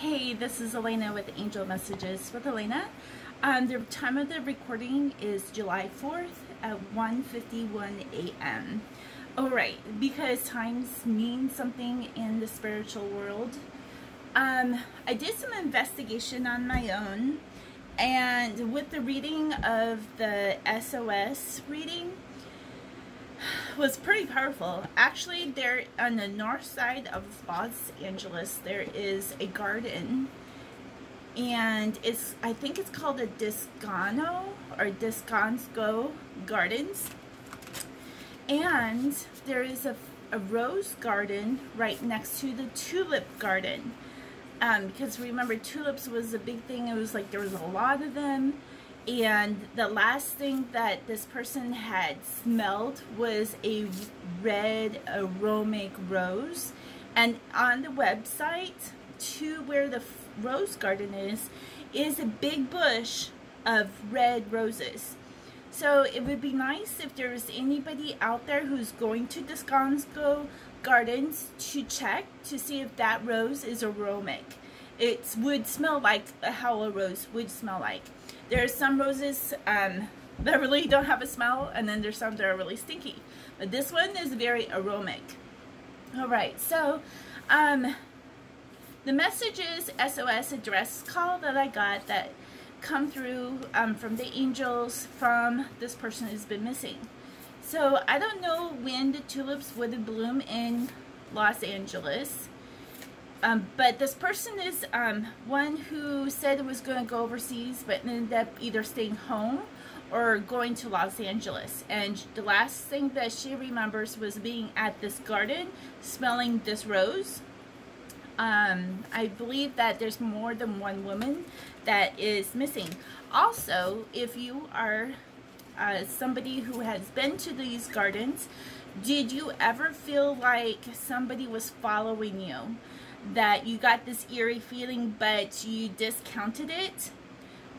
Hey, this is Elena with Angel Messages with Elena. The time of the recording is July 4th at 1:51 a.m. Alright, because times mean something in the spiritual world. I did some investigation on my own, and with the reading of the SOS reading, was pretty powerful. Actually, there on the north side of Los Angeles, there is a garden, and I think it's called a Descanso Gardens, and there is a rose garden right next to the tulip garden. Because remember, tulips was a big thing. It was like there was a lot of them. And the last thing that this person had smelled was a red aromatic rose. And on the website to where the rose garden is a big bush of red roses. So it would be nice if there was anybody out there who's going to Descanso Gardens to check to see if that rose is aromatic. It would smell like how a rose would smell like. There are some roses that really don't have a smell, and then there's some that are really stinky. But this one is very aromatic. Alright, so the messages, SOS address call that I got that come through from the angels from this person who's been missing. So I don't know when the tulips would bloom in Los Angeles. But this person is one who said it was going to go overseas, but ended up either staying home or going to Los Angeles. And the last thing that she remembers was being at this garden, smelling this rose. I believe that there's more than one woman that is missing. Also, if you are somebody who has been to these gardens, did you ever feel like somebody was following you? That you got this eerie feeling, but you discounted it?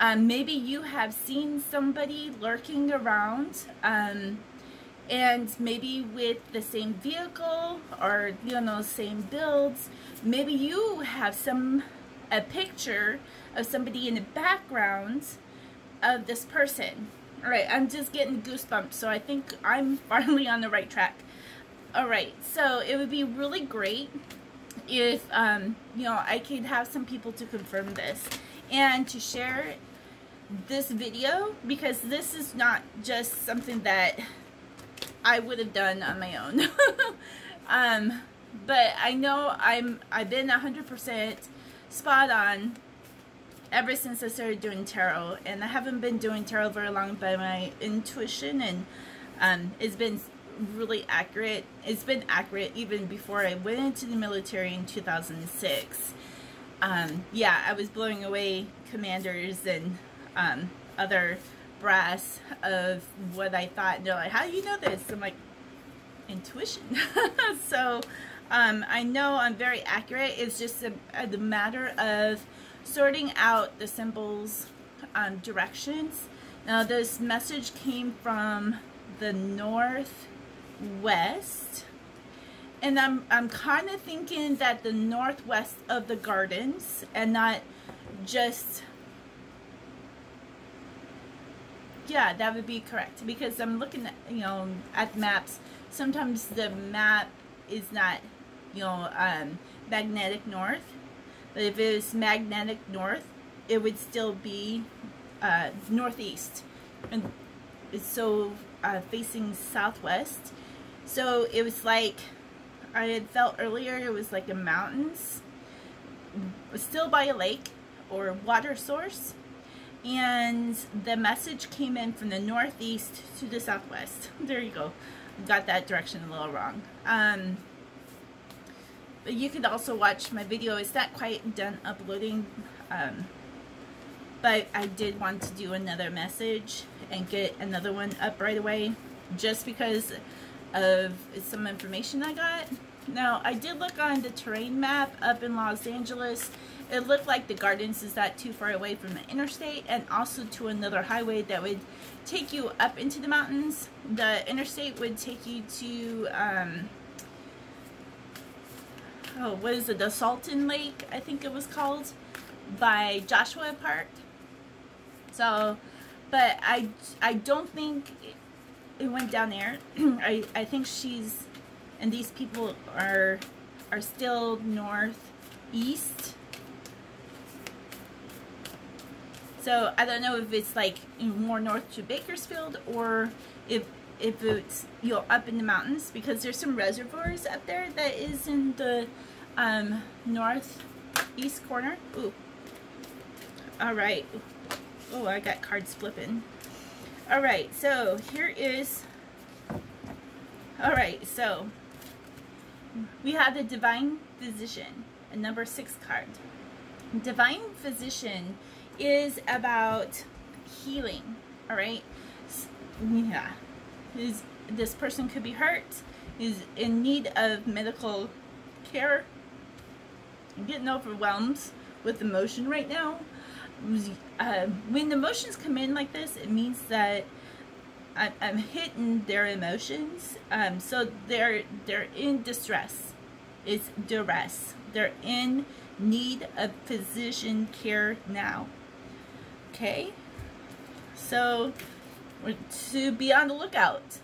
Maybe you have seen somebody lurking around, and maybe with the same vehicle or, you know, same builds. Maybe you have a picture of somebody in the background of this person. All right, I'm just getting goosebumps, so I think I'm finally on the right track. All right, so it would be really great if you know, I could have some people to confirm this and to share this video, because this is not just something that I would have done on my own. But I know I've been 100% spot on ever since I started doing tarot, and I haven't been doing tarot very long, but my intuition and it's been really accurate. It's been accurate even before I went into the military in 2006. Yeah, I was blowing away commanders and other brass of what I thought. And they're like, how do you know this? I'm like, intuition. So I know I'm very accurate. It's just a matter of sorting out the symbols, directions. Now this message came from the northwest, and I'm kind of thinking that the northwest of the gardens, and not just, yeah, that would be correct, because I'm looking at, you know, at maps. Sometimes the map is not, you know, magnetic north, but if it was magnetic north, it would still be northeast, and it's so facing southwest. So it was like I had felt earlier, it was like the mountains, still by a lake or water source, and the message came in from the northeast to the southwest. There you go. Got that direction a little wrong. But you could also watch my video. It's not quite done uploading, but I did want to do another message and get another one up right away, just because of some information I got. Now, I did look on the terrain map up in Los Angeles. It looked like the gardens is not too far away from the interstate, and also to another highway that would take you up into the mountains. The interstate would take you to oh, what is it, the Salton Lake, I think it was called, by Joshua Park. So, but I don't think it went down there. I think she's, and these people are still northeast. So I don't know if it's like more north to Bakersfield, or if it's, you know, up in the mountains, because there's some reservoirs up there that is in the northeast corner. Ooh. All right. Oh, I got cards flipping. All right, so here is, all right, so we have the Divine Physician, a number 6 card. Divine Physician is about healing, all right? Yeah, this person could be hurt, is in need of medical care. I'm getting overwhelmed with emotion right now. When emotions come in like this, it means that I'm hitting their emotions. So they're in distress. It's duress. They're in need of physician care now. Okay, so we're to be on the lookout.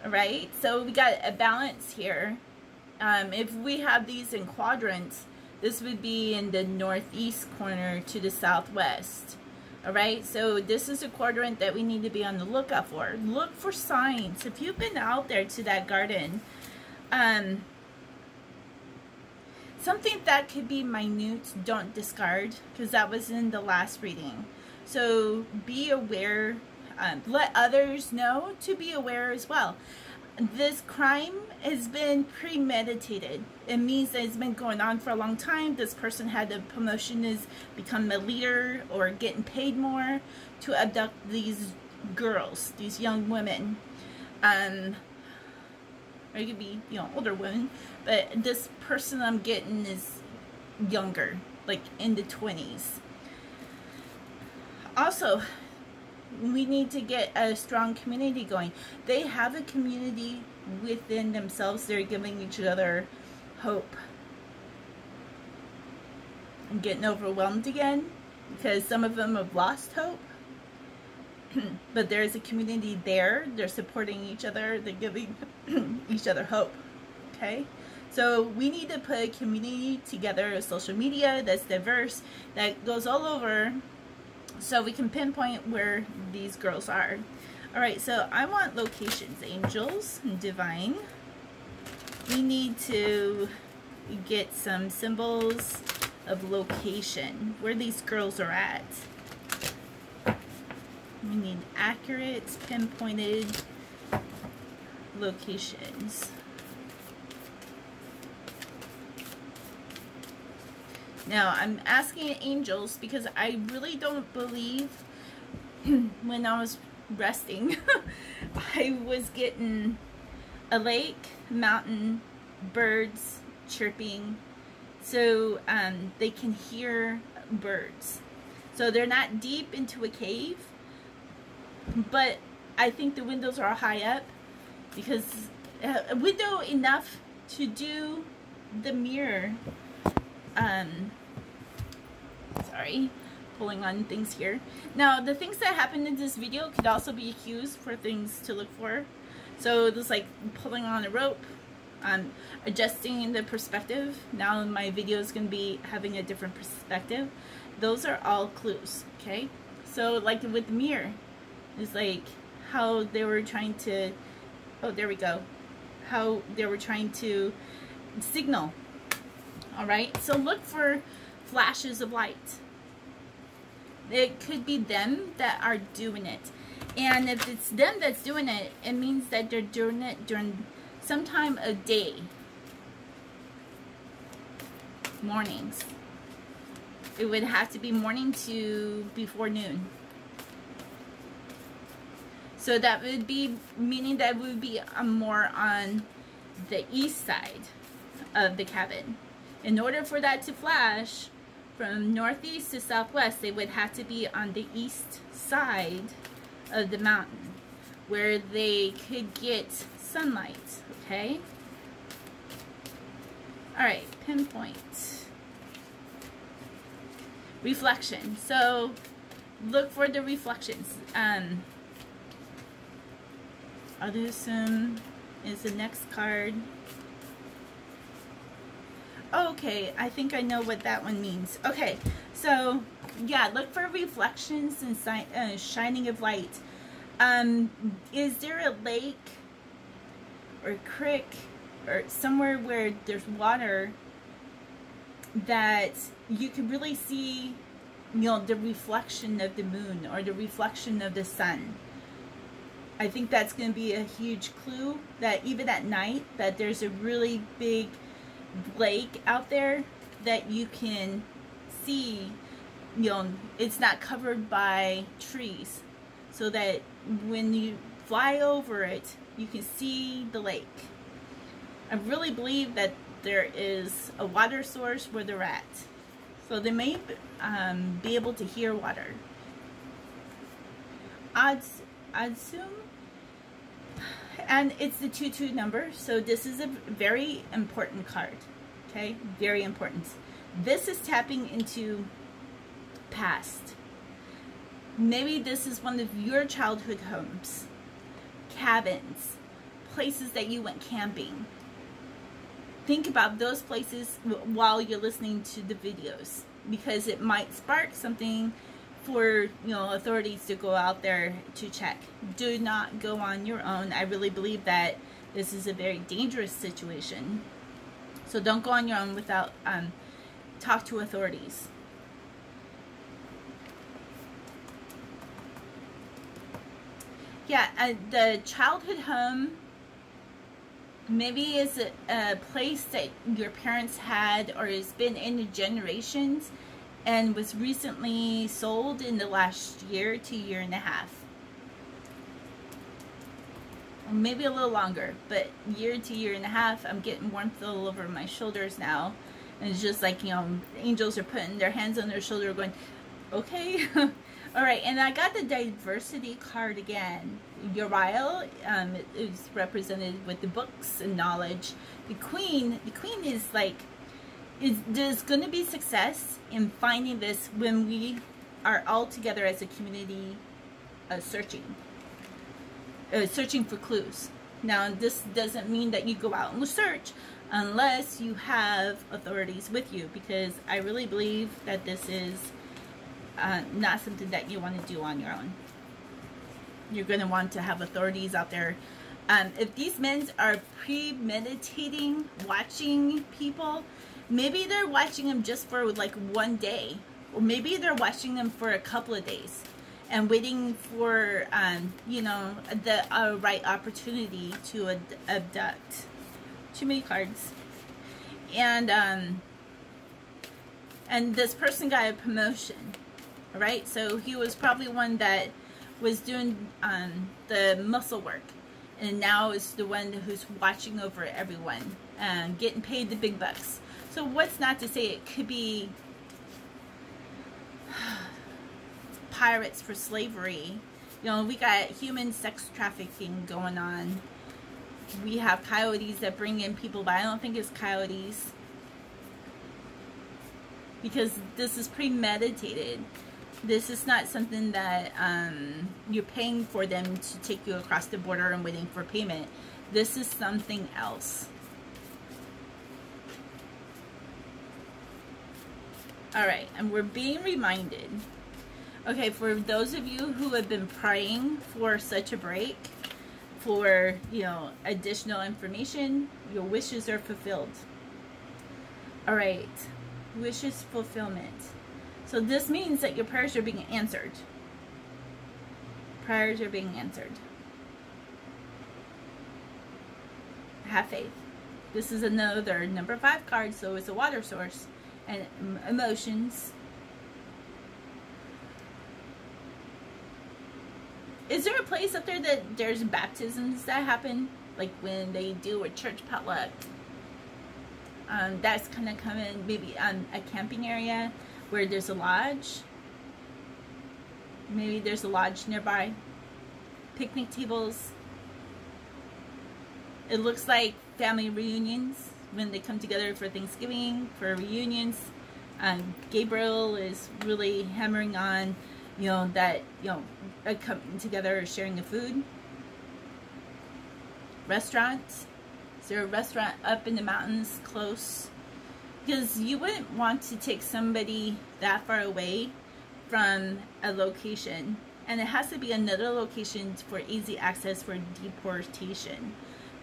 All right, so we got a balance here. If we have these in quadrants, this would be in the northeast corner to the southwest. All right, so this is a quadrant that we need to be on the lookout for. Look for signs. If you've been out there to that garden, something that could be minute, don't discard, because that was in the last reading. So be aware, let others know to be aware as well. This crime has been premeditated. It means that it's been going on for a long time. This person had a promotion, is become a leader or getting paid more to abduct these girls, these young women. Or it could be, you know, older women, but this person I'm getting is younger, like in the 20s. Also, we need to get a strong community going. They have a community within themselves. They're giving each other hope. I'm getting overwhelmed again because some of them have lost hope. But there's a community there. They're supporting each other. They're giving each other hope. Okay? So we need to put a community together, social media that's diverse, that goes all over, so we can pinpoint where these girls are. All right, so I want locations, angels, divine. We need to get some symbols of location, where these girls are at. We need accurate, pinpointed locations. Now, I'm asking angels because I really don't believe when I was resting, I was getting a lake, mountain, birds chirping, so they can hear birds. So they're not deep into a cave, but I think the windows are high up, because a window enough to do the mirror. Sorry, pulling on things here. Now, the things that happened in this video could also be cues for things to look for. So this, like pulling on a rope, adjusting the perspective. Now my video is going to be having a different perspective. Those are all clues. Okay, so like with the mirror, it's like how they were trying to, oh, there we go, how they were trying to signal. All right, so look for flashes of light. It could be them that are doing it, and if it's them that's doing it, it means that they're doing it during some time of day, mornings. It would have to be morning to before noon. So that would be meaning that would be more on the east side of the cabin. In order for that to flash from northeast to southwest, they would have to be on the east side of the mountain where they could get sunlight, okay? All right, pinpoint. Reflection. So look for the reflections. Abduction is the next card. Okay, I think I know what that one means. Okay, so yeah, look for reflections and shining of light. Is there a lake or a creek or somewhere where there's water that you can really see, you know, the reflection of the moon or the reflection of the sun? I think that's going to be a huge clue that even at night that there's a really big lake out there that you can see, you know, it's not covered by trees, so that when you fly over it you can see the lake. I really believe that there is a water source where they're at, so they may be able to hear water. Abduction, and it's the 2-2 number, so this is a very important card. Okay, very important. This is tapping into past. Maybe this is one of your childhood homes, cabins, places that you went camping. Think about those places while you're listening to the videos, because it might spark something for, you know, authorities to go out there to check. Do not go on your own. I really believe that this is a very dangerous situation, so don't go on your own without talk to authorities. Yeah, the childhood home maybe is a place that your parents had or has been in the generations and was recently sold in the last year to year and a half. Or maybe a little longer, but year to year and a half. I'm getting warmth all over my shoulders now. And it's just like, you know, angels are putting their hands on their shoulder going, okay. All right, and I got the diversity card again. Uriel is represented with the books and knowledge. The queen is like, there's going to be success in finding this when we are all together as a community searching for clues. Now, this doesn't mean that you go out and search unless you have authorities with you, because I really believe that this is not something that you want to do on your own. You're going to want to have authorities out there. If these men are premeditating watching people, maybe they're watching them just for like one day, or maybe they're watching them for a couple of days and waiting for you know, the right opportunity to abduct. Too many cards. And this person got a promotion. Right, so he was probably one that was doing the muscle work, and now is the one who's watching over everyone and getting paid the big bucks. So what's not to say it could be pirates for slavery? You know, we got human sex trafficking going on. We have coyotes that bring in people, but I don't think it's coyotes, because this is premeditated. This is not something that you're paying for them to take you across the border and waiting for payment. This is something else. Alright, and we're being reminded. Okay, for those of you who have been praying for such a break, for, you know, additional information, your wishes are fulfilled. Alright, wishes fulfillment. So this means that your prayers are being answered. Prayers are being answered. Have faith. This is another number 5 card, so it's a water source. And emotions. Is there a place up there that there's baptisms that happen? Like when they do a church potluck? That's kind of coming, maybe on a camping area where there's a lodge. Maybe there's a lodge nearby. Picnic tables. It looks like family reunions. when they come together for Thanksgiving, for reunions. Gabriel is really hammering on, you know, that, you know, coming together, sharing the food. Restaurants. Is there a restaurant up in the mountains close? Because you wouldn't want to take somebody that far away from a location. And it has to be another location for easy access for deportation.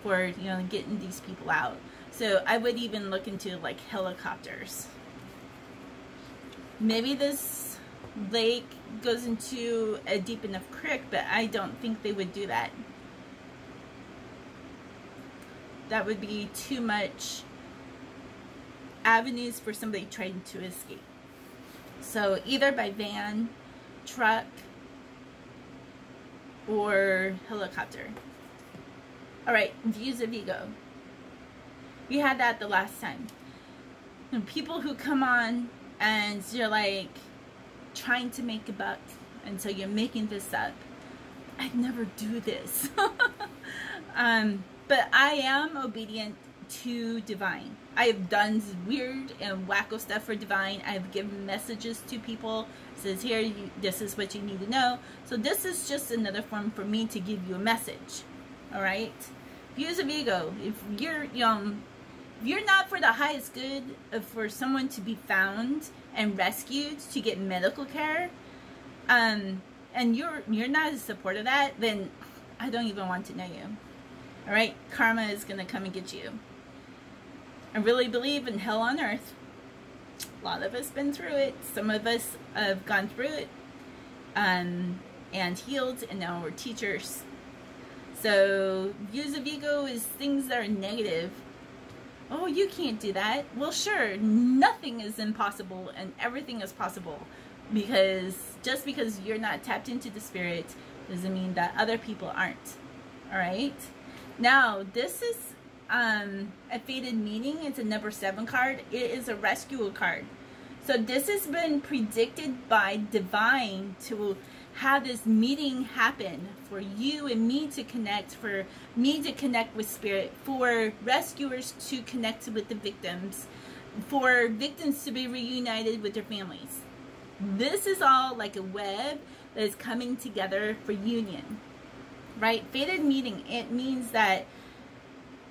For, you know, getting these people out. So I would even look into like helicopters. Maybe this lake goes into a deep enough creek, but I don't think they would do that. That would be too much avenues for somebody trying to escape. So either by van, truck, or helicopter. Alright, views of ego. We had that the last time. And people who come on and you're like trying to make a buck, and so you're making this up. I'd never do this. But I am obedient to divine. I have done weird and wacko stuff for divine. I've given messages to people. It says here, this is what you need to know. So this is just another form for me to give you a message. All right. Views of ego. If you're, if you're not for the highest good for someone to be found and rescued to get medical care, and you're not in support of that, then I don't even want to know you. All right, karma is gonna come and get you. I really believe in hell on earth. A lot of us been through it. Some of us have gone through it, and healed, and now we're teachers. So views of ego is things that are negative. Oh, you can't do that. Well, sure, nothing is impossible and everything is possible, because just because you're not tapped into the spirit doesn't mean that other people aren't. All right. Now, this is a fated meeting. It's a number 7 card. It is a rescue card. So this has been predicted by divine to have this meeting happen for you and me to connect, for me to connect with spirit, for rescuers to connect with the victims, for victims to be reunited with their families. This is all like a web that is coming together for union, right? Fated meeting, it means that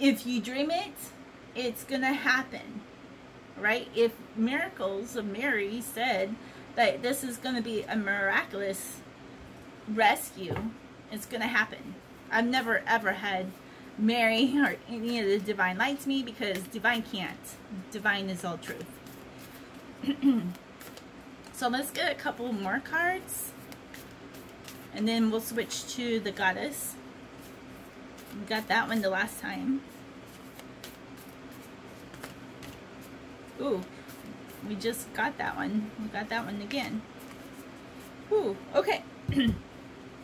if you dream it, it's gonna happen, right? If Miracles of Mary said that this is gonna be a miraculous rescue, it's gonna happen. I've never ever had Mary or any of the divine lights me, because divine can't. Divine is all truth. So let's get a couple more cards, and then we'll switch to the goddess. We got that one the last time. Ooh, we just got that one. We got that one again. Ooh, okay.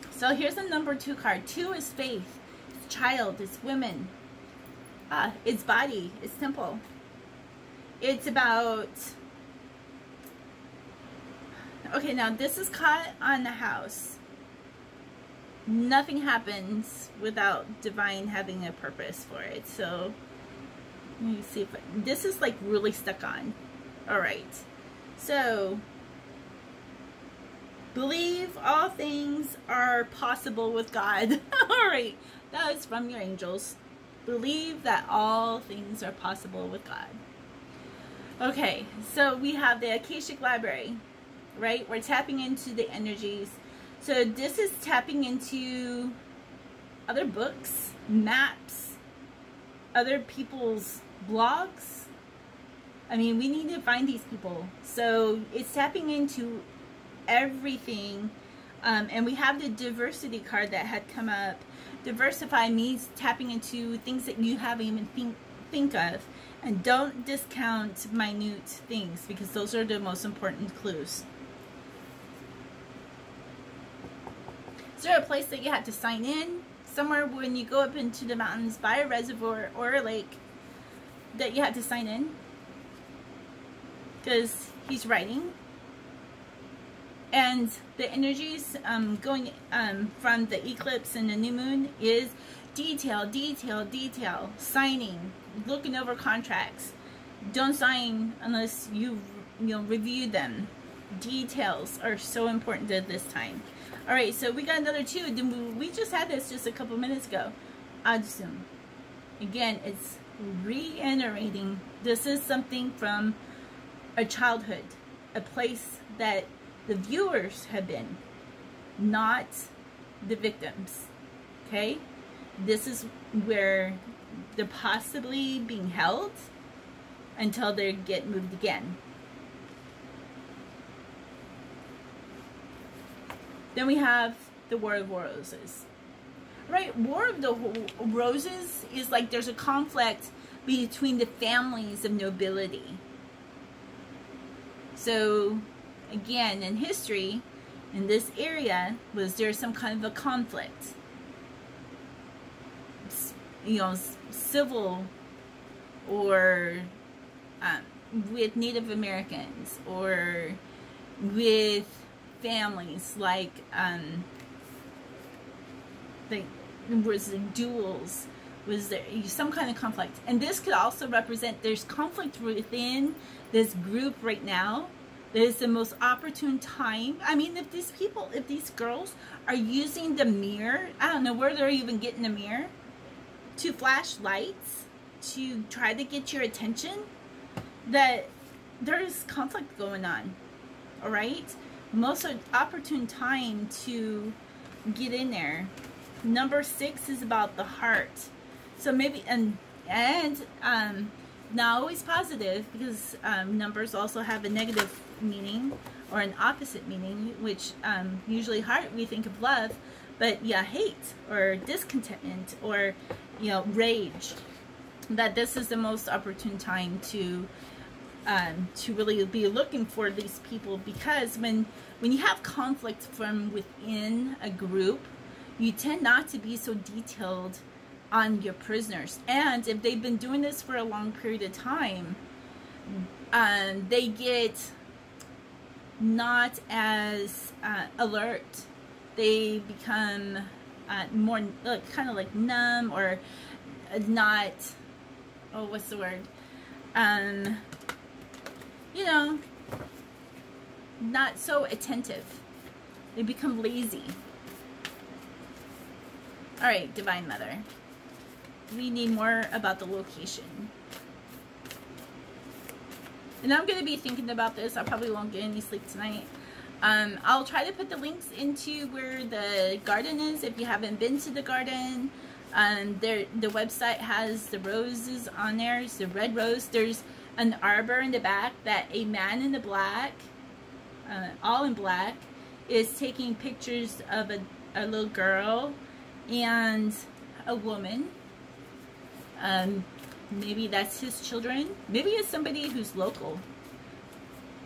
So here's the number 2 card. 2 is faith. It's child. It's women. It's body. It's temple. It's about... Okay, now this is caught on the house. Nothing happens without divine having a purpose for it. So, let me see if this is like really stuck on. Alright. So, believe all things are possible with God. Alright. That is from your angels. Believe that all things are possible with God. Okay. So, we have the Akashic Library. Right? We're tapping into the energies. So this is tapping into other books, maps, other people's blogs. I mean, we need to find these people. So it's tapping into everything. And we have the diversity card that had come up. Diversify means tapping into things that you haven't even think of. And don't discount minute things, because those are the most important clues. Is there a place that you have to sign in? Somewhere when you go up into the mountains by a reservoir or a lake that you have to sign in? Because he's writing. And the energies going from the eclipse and the new moon is detail, detail, detail, signing, looking over contracts. Don't sign unless you review them. Details are so important at this time. All right, so we got another 2. We just had this just a couple minutes ago. Abduction. Again, it's reiterating. This is something from a childhood, a place that the viewers have been, not the victims. Okay, this is where they're possibly being held until they get moved again. Then we have the War of Roses. Right, War of the Roses is like there's a conflict between the families of nobility. So, again, in history, in this area, was there some kind of a conflict? You know, civil, or with Native Americans, or with families, like was there duels, was there some kind of conflict? And this could also represent there's conflict within this group right now. That is the most opportune time. I mean, if these people, if these girls are using the mirror, I don't know where they're even getting the mirror, to flash lights, to try to get your attention, that there's conflict going on. All right, most opportune time to get in there. Number 6 is about the heart. So maybe, and not always positive, because numbers also have a negative meaning or an opposite meaning, which usually heart we think of love, but yeah, hate or discontentment or, you know, rage. That this is the most opportune time to really be looking for these people, because when you have conflict from within a group, you tend not to be so detailed on your prisoners. And if they've been doing this for a long period of time, they get not as alert. They become more kind of like numb, or not, oh, what's the word? You know, not so attentive. They become lazy. All right, Divine Mother. We need more about the location. And I'm going to be thinking about this. I probably won't get any sleep tonight. I'll try to put the links into where the garden is if you haven't been to the garden. The website has the roses on there. It's the red rose. There's an arbor in the back that a man in the black, all in black, is taking pictures of a little girl and a woman. Maybe that's his children. Maybe it's somebody who's local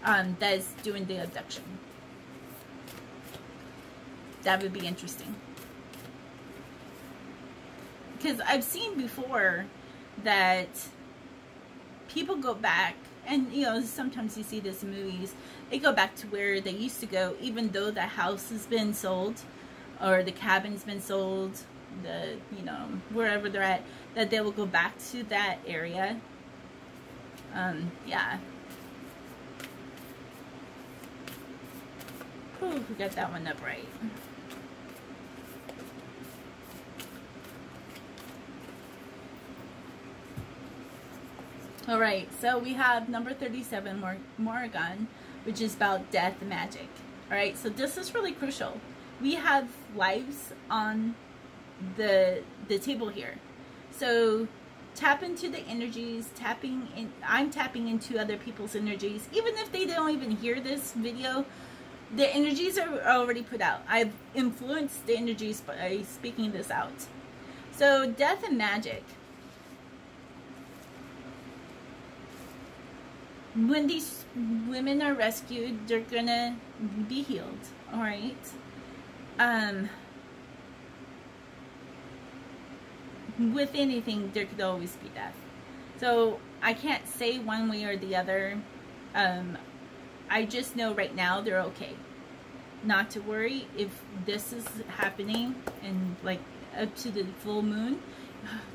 that is doing the abduction. That would be interesting. Because I've seen before that people go back, and you know, sometimes you see this in movies, they go back to where they used to go, even though the house has been sold or the cabin's been sold, the, you know, wherever they're at, that they will go back to that area. Yeah. Whew, we got that one up right. All right, so we have number 37, Morrigan, which is about death and magic. All right, so this is really crucial. We have lives on the table here. So tap into the energies, I'm tapping into other people's energies. Even if they don't even hear this video, the energies are already put out. I've influenced the energies by speaking this out. So death and magic. When these women are rescued, they're gonna be healed. All right. With anything, there could always be death. So I can't say one way or the other. I just know right now they're okay. Not to worry if this is happening, and like up to the full moon.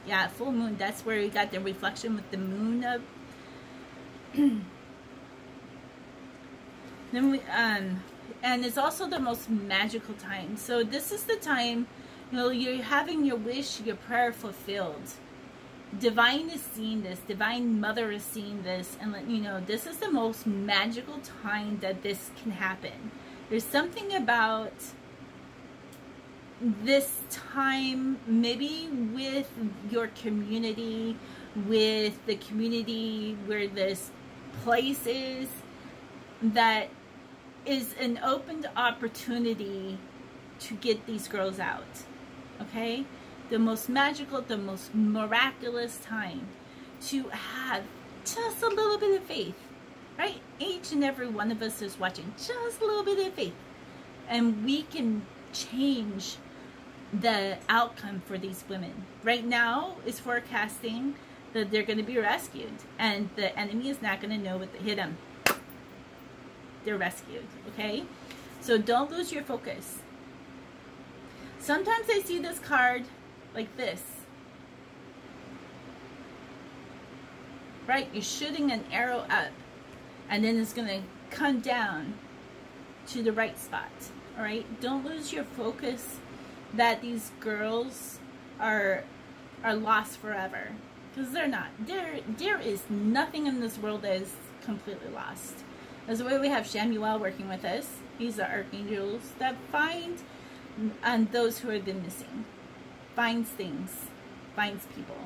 Yeah, full moon, that's where we got the reflection with the moon up. Then we, and it's also the most magical time. So this is the time, you know, you're having your wish, your prayer fulfilled. Divine is seeing this. Divine Mother is seeing this, and let you know this is the most magical time that this can happen. There's something about this time, maybe with your community, with the community where this place is, that is an opened opportunity to get these girls out. Okay? The most magical, the most miraculous time to have just a little bit of faith, right? Each and every one of us is watching just a little bit of faith, and we can change the outcome for these women. Right now is forecasting that they're going to be rescued, and the enemy is not going to know what to hit them. They're rescued, okay? So don't lose your focus. Sometimes I see this card like this, right? You're shooting an arrow up, and then it's going to come down to the right spot. All right, don't lose your focus that these girls are lost forever, because they're not. There is nothing in this world that is completely lost. That's the way we have Shamuel working with us. He's the archangels that find those who have been missing. Finds things, finds people.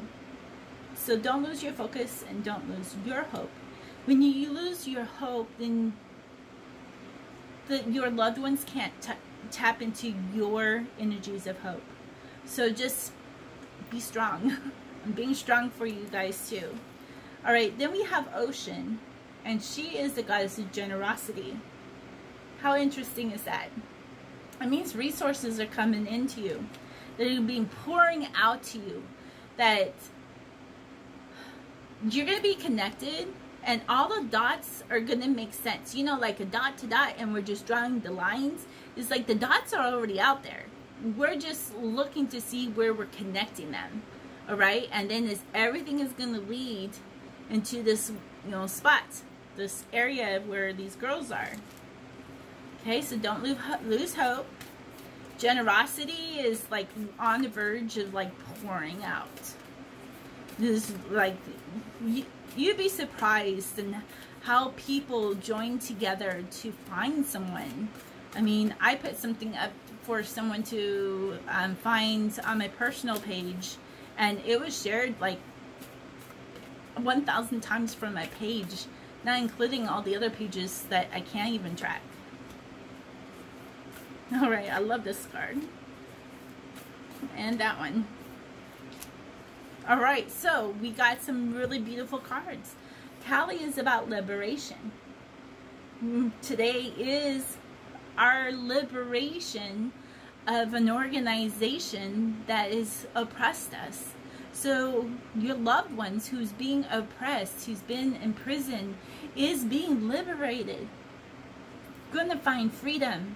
So don't lose your focus and don't lose your hope. When you lose your hope, then your loved ones can't tap into your energies of hope. So just be strong. I'm being strong for you guys too. All right, then we have Ocean, and she is the goddess of generosity. How interesting is that? It means resources are coming into you. They're being pouring out to you, that you're going to be connected, and all the dots are going to make sense. You know, like a dot to dot, and we're just drawing the lines. It's like the dots are already out there. We're just looking to see where we're connecting them. All right? And then everything is going to lead into this, you know, spot, this area where these girls are. Okay, so don't lose hope. Generosity is like on the verge of like pouring out. This is like, you'd be surprised in how people join together to find someone. I mean, I put something up for someone to find on my personal page, and it was shared like 1,000 times from my page, not including all the other pages that I can't even track. All right, I love this card. And that one. All right, so we got some really beautiful cards. Kali is about liberation. Today is our liberation of an organization that has oppressed us. So your loved ones who's being oppressed, who's been in prison, is being liberated. Gonna find freedom.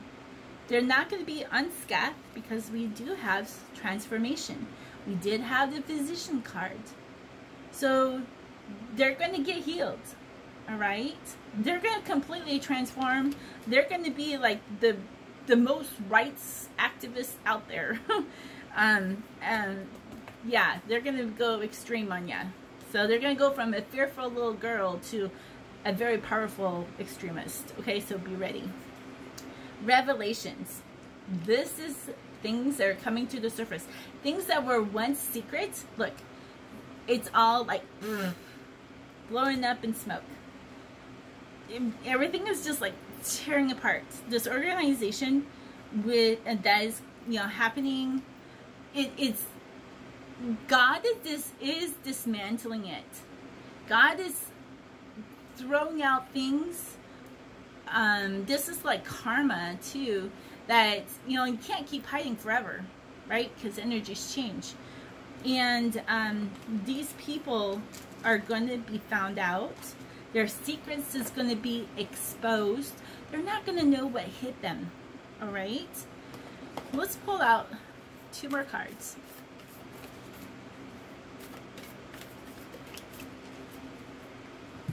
They're not going to be unscathed because we do have transformation. We did have the physician card. So they're going to get healed. All right? They're going to completely transform. They're going to be like the most rights activists out there. And yeah, they're going to go extreme on you. So they're going to go from a fearful little girl to a very powerful extremist. Okay, so be ready. Revelations. This is things that are coming to the surface. Things that were once secret. Look, it's all like blowing up in smoke. Everything is just like tearing apart. This organization that is, you know, happening. It's God is dismantling it. God is throwing out things. This is like karma too, that, you know, you can't keep hiding forever, right? Because energies change. And these people are going to be found out. Their secrets is going to be exposed. They're not going to know what hit them. All right? Let's pull out two more cards.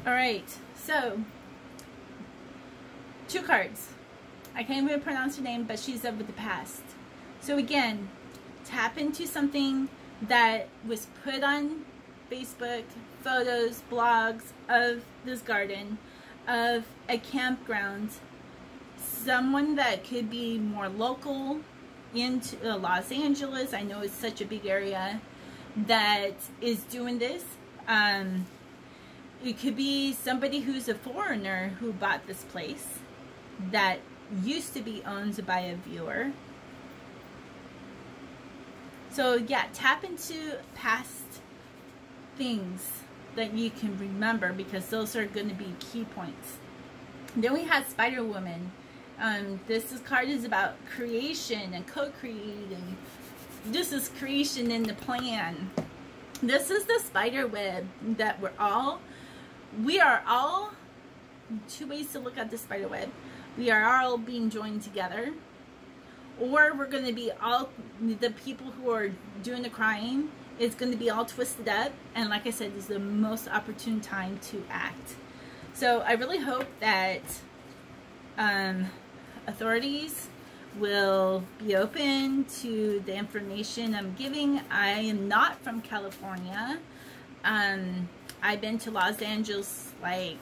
All right, so 2 cards. I can't even pronounce her name, but she's of the past. So again, tap into something that was put on Facebook, photos, blogs of this garden, of a campground, someone that could be more local into Los Angeles. I know it's such a big area that is doing this. It could be somebody who's a foreigner who bought this place that used to be owned by a viewer. So yeah, tap into past things that you can remember, because those are going to be key points. Then we have Spider Woman. This card is about creation and co-creating. This is creation in the plan. This is the spider web that we are all, 2 ways to look at the spider web. We are all being joined together, or we're going to be all, the people who are doing the crime, it's going to be all twisted up. And like I said, this is the most opportune time to act. So I really hope that authorities will be open to the information I'm giving. I am not from California. I've been to Los Angeles like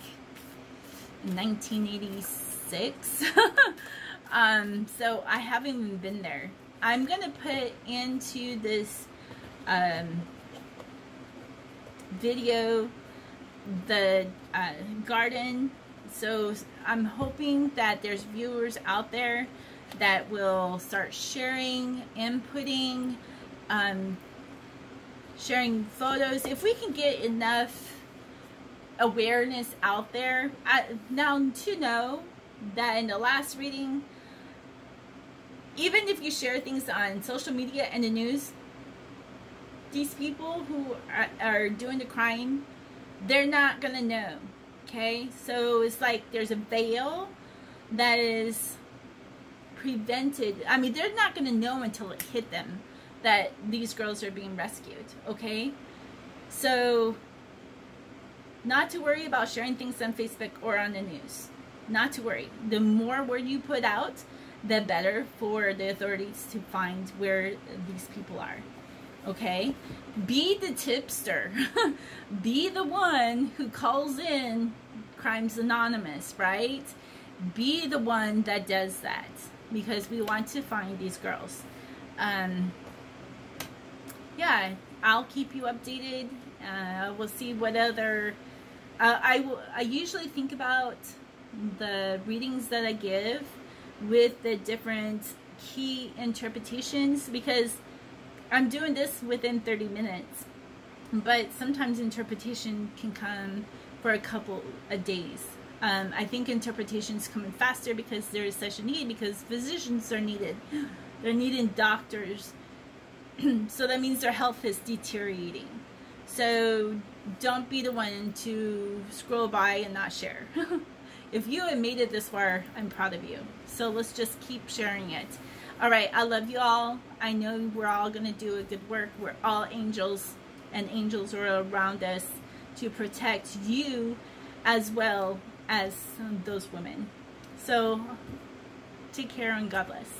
in 1986. So I haven't even been there. I'm going to put into this video the garden. So I'm hoping that there's viewers out there that will start sharing, inputting, sharing photos. If we can get enough awareness out there, now to know that in the last reading, even if you share things on social media and the news, these people who are doing the crime, they're not gonna know. Okay, so it's like there's a veil that is prevented. I mean, they're not gonna know until it hit them that these girls are being rescued. Okay, so not to worry about sharing things on Facebook or on the news. Not to worry. The more word you put out, the better for the authorities to find where these people are. Okay? Be the tipster. Be the one who calls in Crimes Anonymous, right? Be the one that does that, because we want to find these girls. Yeah, I'll keep you updated. We'll see what other... I usually think about the readings that I give with the different key interpretations, because I'm doing this within 30 minutes, but sometimes interpretation can come for a couple of days. I think interpretations coming faster because there is such a need, because physicians are needed. They're needing doctors. So that means their health is deteriorating. So don't be the one to scroll by and not share. If you have made it this far, I'm proud of you. So let's just keep sharing it. All right, I love you all. I know we're all going to do a good work. We're all angels, and angels are around us to protect you as well as those women. So take care and God bless.